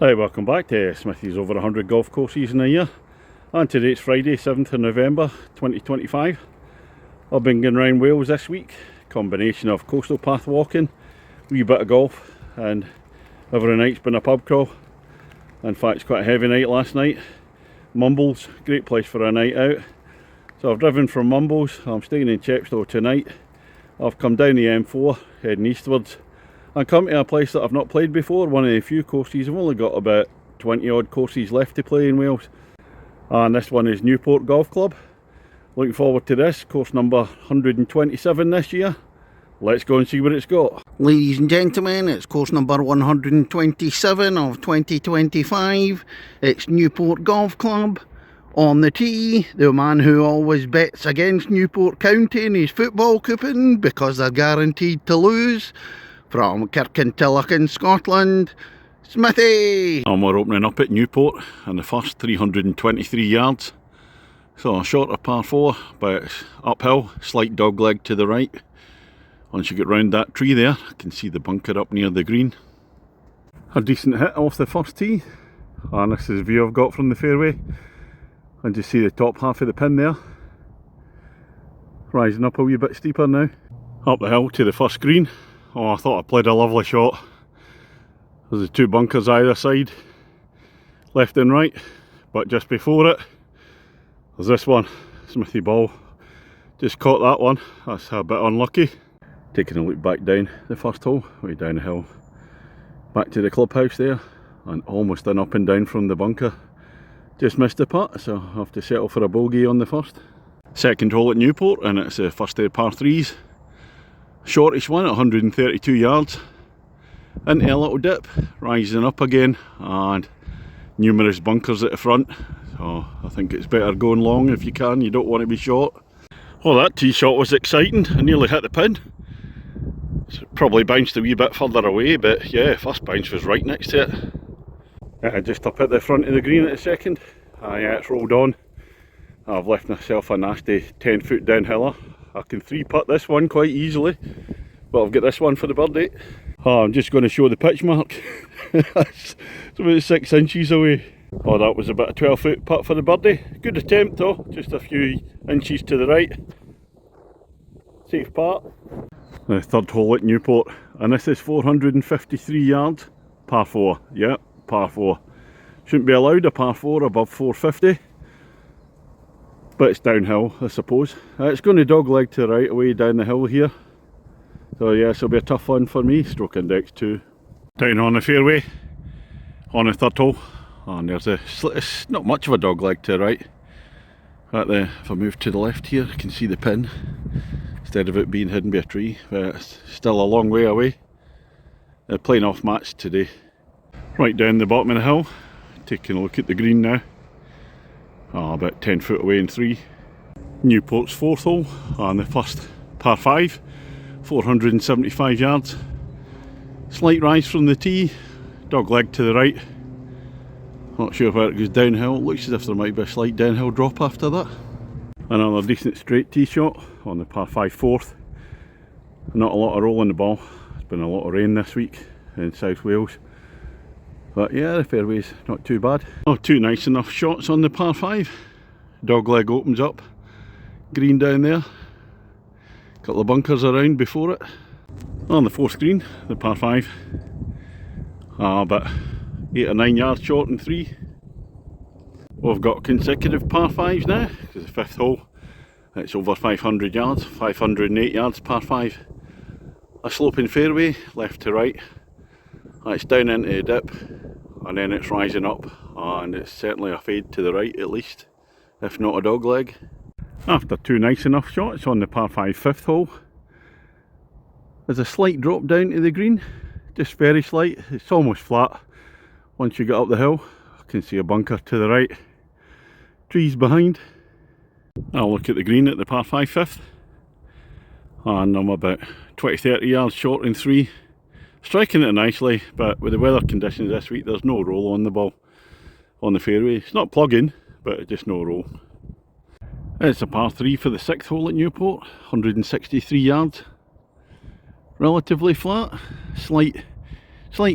Hi, welcome back to Smithy's over 100 golf courses in a year, and today it's Friday 7th of November 2025. I've been going around Wales this week, combination of coastal path walking, wee bit of golf, and every night's been a pub crawl. In fact, it's quite a heavy night last night. Mumbles, great place for a night out. So I've driven from Mumbles, I'm staying in Chepstow tonight. I've come down the M4 heading eastwards and come to a place that I've not played before, one of the few courses. I've only got about 20 odd courses left to play in Wales, and this one is Newport Golf Club. Looking forward to this, course number 127 this year. Let's go and see what it's got. Ladies and gentlemen, it's course number 127 of 2025. It's Newport Golf Club. On the tee, the man who always bets against Newport County in his football coupon because they're guaranteed to lose. From Kirkintilloch in Scotland, Smithy! And we're opening up at Newport and the first 323 yards. So a shorter par 4, but it's uphill, slight dog leg to the right. Once you get round that tree there, I can see the bunker up near the green. A decent hit off the first tee, and this is the view I've got from the fairway. And you see the top half of the pin there, rising up a wee bit steeper now. Up the hill to the first green. Oh, I thought I played a lovely shot. There's the two bunkers either side, left and right, but just before it, there's this one. Smithy ball just caught that one. That's a bit unlucky. Taking a look back down the first hole, way down the hill, back to the clubhouse there, and almost an up and down from the bunker. Just missed the putt, so I have to settle for a bogey on the first. Second hole at Newport, and it's the first of the par 3s. Shortish one at 132 yards. Into a little dip, rising up again, and numerous bunkers at the front. So I think it's better going long if you can, you don't want to be short. Well, that tee shot was exciting, I nearly hit the pin. Probably bounced a wee bit further away, but yeah, first bounce was right next to it. Just up at the front of the green at the second. Yeah, it's rolled on. I've left myself a nasty 10-foot downhiller. I can 3-putt this one quite easily, but I've got this one for the birdie. Oh, I'm just going to show the pitch mark. It's about 6 inches away. Oh, that was about a 12-foot putt for the birdie. Good attempt though, just a few inches to the right. Safe part. The third hole at Newport, and this is 453 yards, par 4. Yeah, par 4. Shouldn't be allowed a par 4 above 450. But it's downhill, I suppose. It's going to dog leg to the right away down the hill here. So yeah, this will be a tough one for me. Stroke index 2. Down on the fairway, on the third hole. And there's it's not much of a dog leg to the right. If I move to the left here, I can see the pin, instead of it being hidden by a tree. But it's still a long way away. Playing off match today. Right down the bottom of the hill, taking a look at the green now. About 10 foot away in 3. Newport's fourth hole, and the first par 5, 475 yards. Slight rise from the tee, dog leg to the right. Not sure where it goes downhill. Looks as if there might be a slight downhill drop after that. Another decent straight tee shot on the par 5 fourth. Not a lot of roll in the ball. There's been a lot of rain this week in South Wales. But yeah, the fairway's not too bad. Oh, two nice enough shots on the par 5. Dog leg opens up. Green down there. Couple of bunkers around before it. On the fourth green, the par 5. About 8 or 9 yards short in 3. We've got consecutive par 5s now, because the fifth hole, it's over 500 yards, 508 yards par 5. A sloping fairway, left to right. It's down into a dip, and then it's rising up, and it's certainly a fade to the right at least, if not a dog leg. After two nice enough shots on the par 5 fifth hole, there's a slight drop down to the green, just very slight. It's almost flat once you get up the hill. I can see a bunker to the right, trees behind. I'll look at the green at the par 5 fifth, and I'm about 20-30 yards short in 3. Striking it nicely, but with the weather conditions this week, there's no roll on the ball on the fairway. It's not plugging, but just no roll. It's a par 3 for the 6th hole at Newport, 163 yards. Relatively flat, slight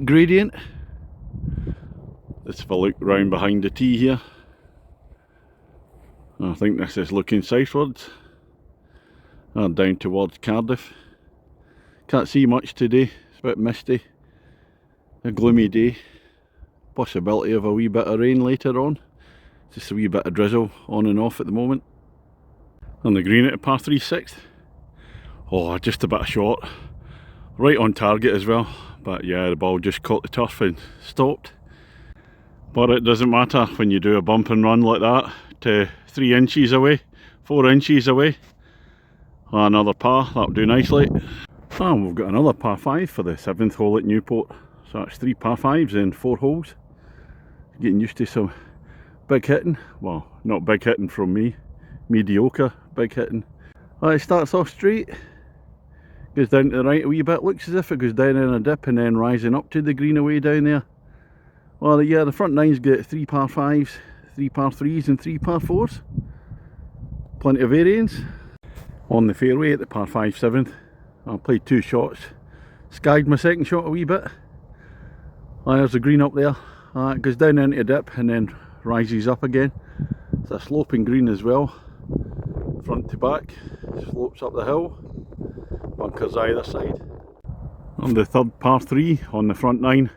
gradient. Let's have a look round behind the tee here. I think this is looking southwards, down towards Cardiff. Can't see much today, it's a bit misty, a gloomy day, possibility of a wee bit of rain later on, just a wee bit of drizzle on and off at the moment. On the green at a par 3 6th, oh, just a bit of short, right on target as well, but yeah, the ball just caught the turf and stopped. But it doesn't matter when you do a bump and run like that to 3 inches away, 4 inches away. Another par, that'll do nicely. And we've got another par 5 for the 7th hole at Newport. So that's 3 par 5s in 4 holes. Getting used to some big hitting. Well, not big hitting from me, mediocre big hitting. It starts off straight, goes down to the right a wee bit, looks as if it goes down in a dip and then rising up to the green away down there. Well, yeah, the front nine's got 3 par 5s, 3 par 3s and 3 par 4s. Plenty of variance. On the fairway at the par 5 7th, I played 2 shots, skied my second shot a wee bit. There's the green up there. It goes down into a dip and then rises up again. It's a sloping green as well, front to back, slopes up the hill, bunkers either side. On the third par 3 on the front 9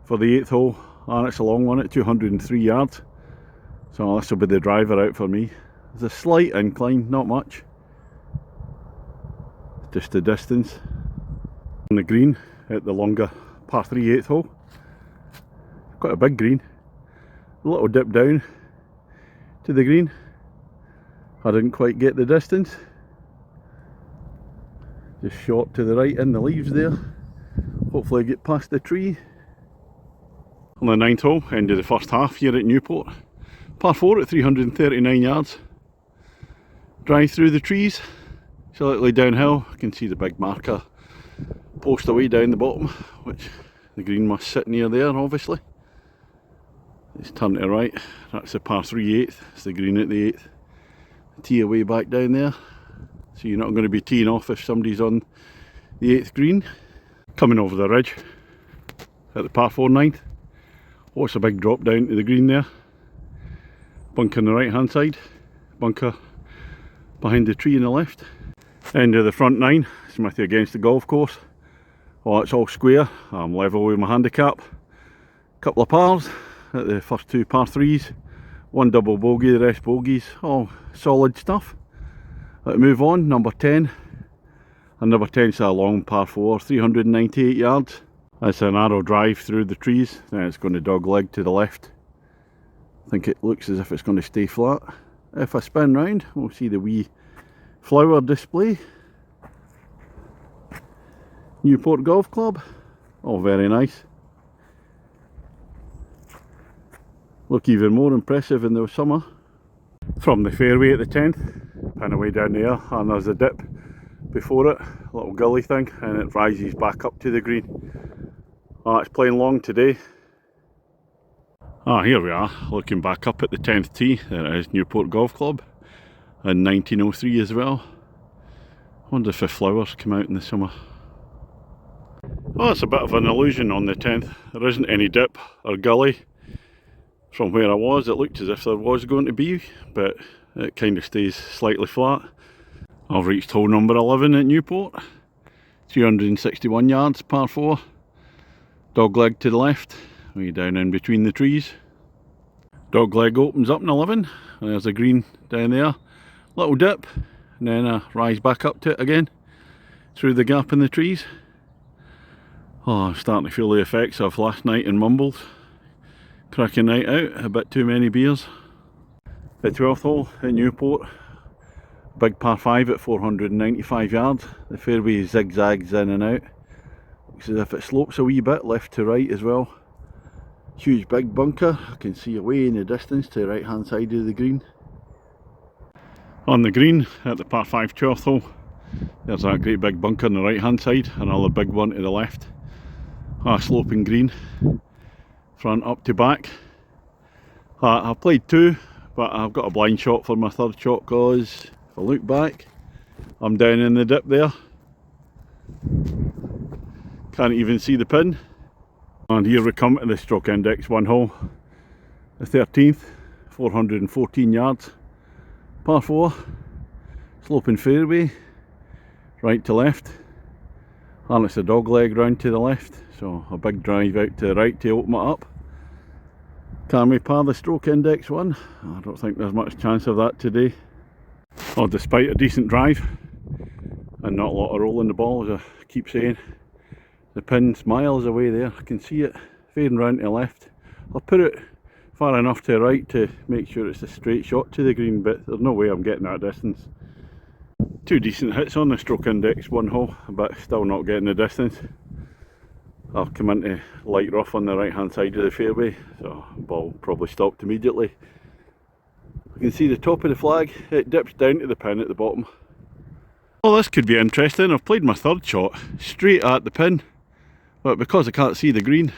for the 8th hole, and it's a long one at 203 yards, so this will be the driver out for me. There's a slight incline, not much, just the distance. On the green at the longer par 3 8th hole, quite a big green, a little dip down to the green. I didn't quite get the distance, just short to the right in the leaves there. Hopefully get past the tree. On the 9th hole, end of the first half here at Newport, par 4 at 339 yards. Drive through the trees, slightly downhill. You can see the big marker post away down the bottom, which the green must sit near there obviously. Let's turn to the right, that's the par 3 8th, it's the green at the 8th. Tee away back down there, so you're not going to be teeing off if somebody's on the 8th green. Coming over the ridge at the par 4 9th. Oh, it's a big drop down to the green there. Bunker on the right hand side, bunker behind the tree on the left. End of the front 9, Smithy against the golf course. Oh, it's all square, I'm level with my handicap. Couple of pars at the first 2 par 3s, 1 double bogey, the rest bogeys, all solid stuff. Let's move on, number 10. And number 10's a long par 4, 398 yards. It's a narrow drive through the trees, then it's going to dog leg to the left. I think it looks as if it's going to stay flat. If I spin round, we'll see the wee flower display. Newport Golf Club, oh very nice. Look even more impressive in the summer. From the fairway at the 10th, pin away down there, and there's a dip before it, a little gully thing, and it rises back up to the green. It's playing long today. Here we are, looking back up at the 10th tee. There it is, Newport Golf Club, in 1903 as well. Wonder if the flowers come out in the summer. Oh, it's a bit of an illusion on the 10th. There isn't any dip or gully. From where I was, it looked as if there was going to be, but it kind of stays slightly flat. I've reached hole number 11 at Newport. 361 yards, par 4. Dog leg to the left, way down in between the trees. Dog leg opens up in 11, and there's a green down there. Little dip, and then a rise back up to it again, through the gap in the trees. Oh, I'm starting to feel the effects of last night in Mumbles. Cracking night out, a bit too many beers. The 12th hole at Newport, big par 5 at 495 yards. The fairway zigzags in and out. Looks as if it slopes a wee bit left to right as well. Huge big bunker, I can see away in the distance to the right hand side of the green. On the green at the par 5 12th hole, there's that great big bunker on the right hand side, another big one to the left. Sloping green, front up to back. I've played 2, but I've got a blind shot for my 3rd shot because if I look back, I'm down in the dip there. Can't even see the pin. And here we come to the stroke index 1 hole. The 13th, 414 yards, par 4, sloping fairway, right to left, and it's a dog leg round to the left, so a big drive out to the right to open it up. Can we par the stroke index one? I don't think there's much chance of that today. Oh, despite a decent drive and not a lot of rolling the ball, as I keep saying, the pin's miles away there. I can see it fading round to the left. I'll put it far enough to the right to make sure it's a straight shot to the green, but there's no way I'm getting that distance. Two decent hits on the stroke index one hole, but still not getting the distance. I've come into light rough on the right hand side of the fairway, so the ball probably stopped immediately. You can see the top of the flag, it dips down to the pin at the bottom. Well, this could be interesting. I've played my third shot straight at the pin, but because I can't see the green,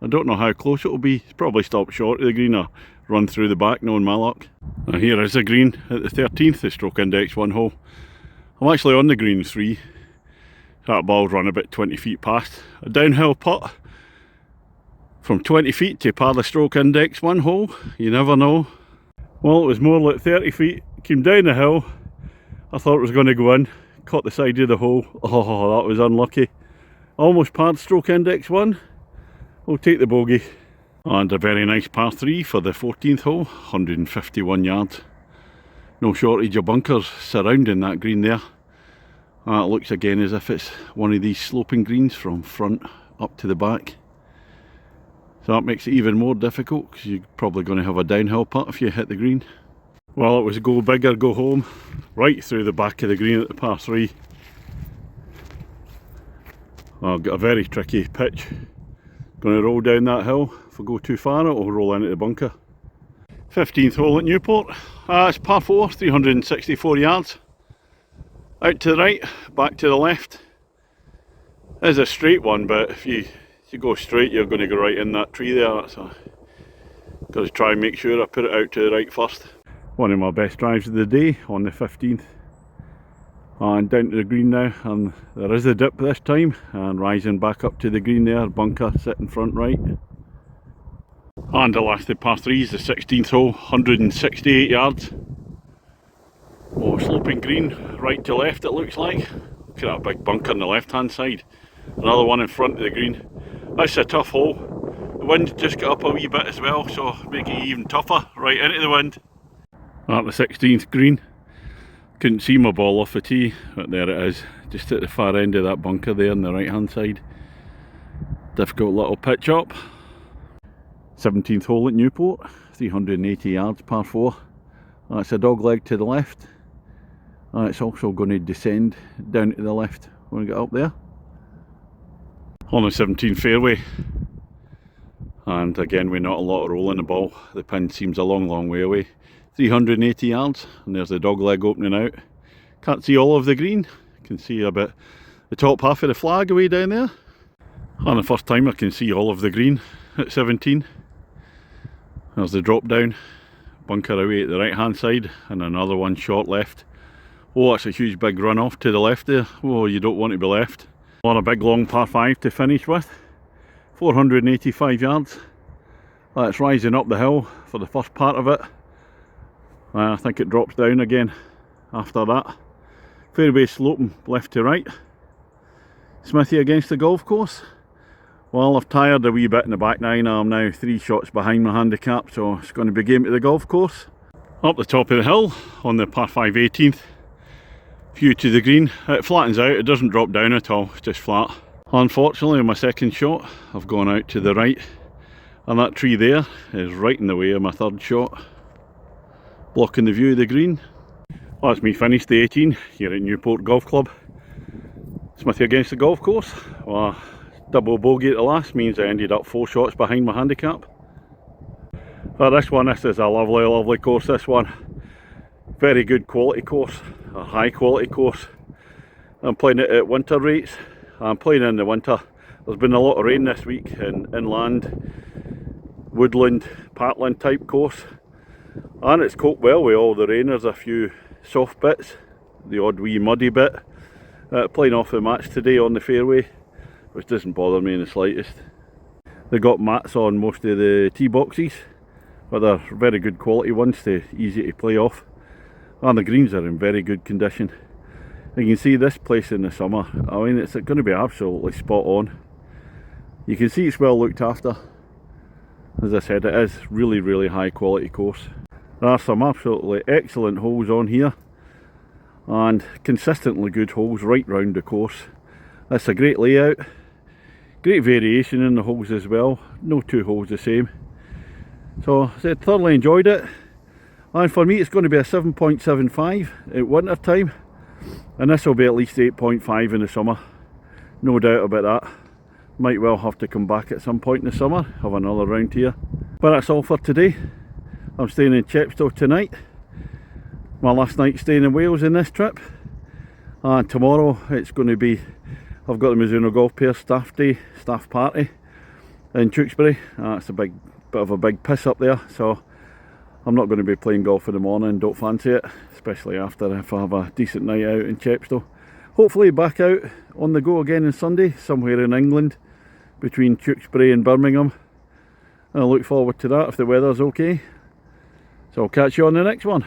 I don't know how close it will be. It's probably stopped short of the green or run through the back, knowing my luck. Now here is the green at the 13th, the stroke index one hole. I'm actually on the green 3. That ball's run about 20 feet past. A downhill putt from 20 feet to par the stroke index one hole. You never know. Well, it was more like 30 feet. Came down the hill. I thought it was going to go in. Caught the side of the hole. Oh, that was unlucky. Almost parred stroke index 1. We'll take the bogey. And a very nice par 3 for the 14th hole. 151 yards. No shortage of bunkers surrounding that green there. It looks again as if it's one of these sloping greens from front up to the back. So that makes it even more difficult because you're probably going to have a downhill putt if you hit the green. Well, it was go big or go home, right through the back of the green at the par 3. I've got a very tricky pitch. Going to roll down that hill. If I go too far, it'll roll into the bunker. 15th hole at Newport. It's par 4, 364 yards. Out to the right, back to the left. It's a straight one, but if you go straight, you're going to go right in that tree there. So got to try and make sure I put it out to the right first. One of my best drives of the day on the 15th. And down to the green now, and there is a dip this time, and rising back up to the green there, bunker sitting front right. And the last of par 3 is the 16th hole, 168 yards. Oh, sloping green, right to left it looks like. Look at that big bunker on the left hand side. Another one in front of the green. That's a tough hole. The wind's just got up a wee bit as well, so make it even tougher, right into the wind. At the 16th green. Couldn't see my ball off the tee, but there it is. Just at the far end of that bunker there on the right hand side. Difficult little pitch up. 17th hole at Newport, 380 yards, par 4. That's a dog leg to the left. It's also going to descend down to the left when we get up there. On the 17th fairway. And again, with not a lot of roll in the ball. The pin seems a long way away. 380 yards, and there's the dog leg opening out. Can't see all of the green. Can see a bit the top half of the flag away down there. And the first time I can see all of the green at 17. There's the drop down. Bunker away at the right hand side, and another one short left. Oh, that's a huge big run off to the left there. Oh, you don't want to be left. On a big long par 5 to finish with. 485 yards. That's rising up the hill for the first part of it. I think it drops down again after that. Fairway sloping left to right. Smithy against the golf course. Well, I've tired a wee bit in the back nine. I'm now 3 shots behind my handicap, so it's going to be game to the golf course. Up the top of the hill on the par 5 18th. View to the green. It flattens out, it doesn't drop down at all, it's just flat. Unfortunately, on my second shot, I've gone out to the right, and that tree there is right in the way of my third shot, blocking the view of the green. Well, that's me finished the 18 here at Newport Golf Club. Smithy against the golf course. Well, double bogey at the last means I ended up 4 shots behind my handicap. But this is a lovely course, this one. Very good quality course, a high quality course. I'm playing it at winter rates. I'm playing in the winter. There's been a lot of rain this week in inland, woodland, patland type course. And it's coped well with all the rain. There's a few soft bits, the odd wee muddy bit. Playing off the mats today on the fairway, which doesn't bother me in the slightest. They got mats on most of the tee boxes, but they're very good quality ones, easy to play off, and the greens are in very good condition. You can see this place in the summer, I mean, it's going to be absolutely spot on. You can see it's well looked after. As I said, it is really high quality course. There are some absolutely excellent holes on here, and consistently good holes right round the course. It's a great layout, great variation in the holes as well, no two holes the same. So I thoroughly enjoyed it, and for me it's going to be a 7.75 at winter time, and this will be at least 8.5 in the summer, no doubt about that. Might well have to come back at some point in the summer, have another round here. But that's all for today. I'm staying in Chepstow tonight, my last night staying in Wales in this trip, and tomorrow it's going to be, I've got the Mizuno Golf Pair staff party in Tewkesbury. It's a bit of a big piss up there, so I'm not going to be playing golf in the morning, don't fancy it, especially after if I have a decent night out in Chepstow. Hopefully back out on the go again on Sunday, somewhere in England, between Tewkesbury and Birmingham. And I look forward to that if the weather's okay. So I'll catch you on the next one.